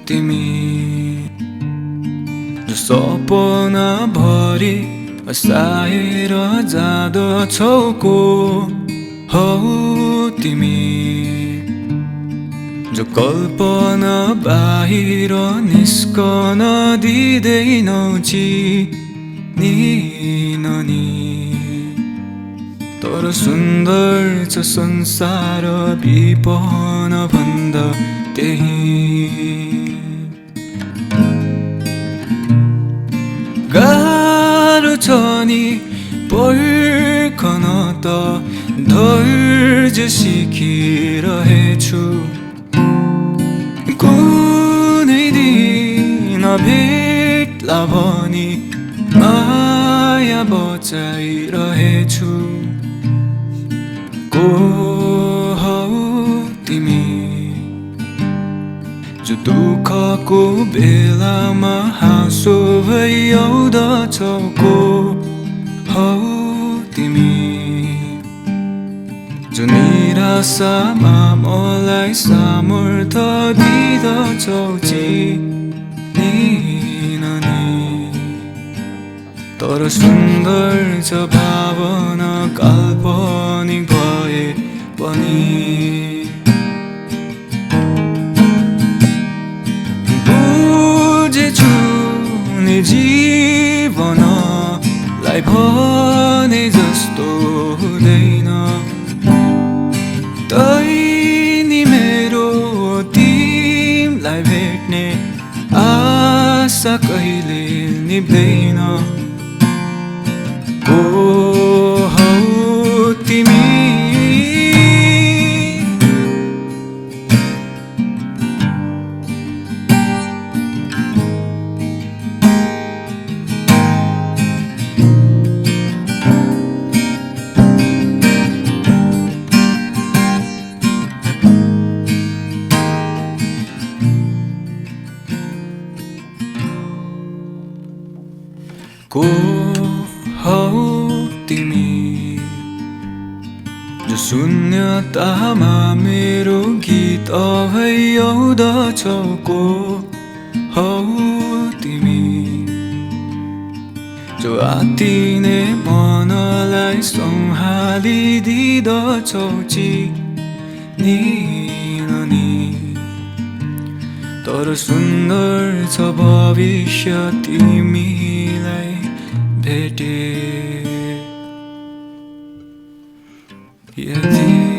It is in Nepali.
तिमी जो सपना भरि हँसाएर जाँदछौ को हौ तिमी जो कल्पना बाहिर निस्कन दिँदैनौ चिनिननी तर सुन्दर छ संसार विपन भन्दा त्यही गाह्रो छ नि पर्खन त धैर्य सिकिरहेछु कुनै दिन भेट्ला भनी माया बचाइरहेछु को हौ तिमी जो दुःखको बेलामा हाँसो भई आउँदछौ को हौ तिमी जो निराशामा मलाई सामर्थ्य दिँदछौ चिनिननी तर सुन्दर छ भावना काल्पनिक भए पनि बुझेछु नि जीवनलाई भने जस्तो हुँदैन तै नि मेरो तिमीलाई भेट्ने आशा कहिले निभ्दैन को हौ तिमी को हौ तिमी जो शून्यतामा मेरो गीत भई आउँदछौ को हौ तिमी जो आत्तिने मनलाई सम्हालिदिँदछौ चिनिननी तर सुन्दर छ भविष्य तिमीलाई भेटे यदि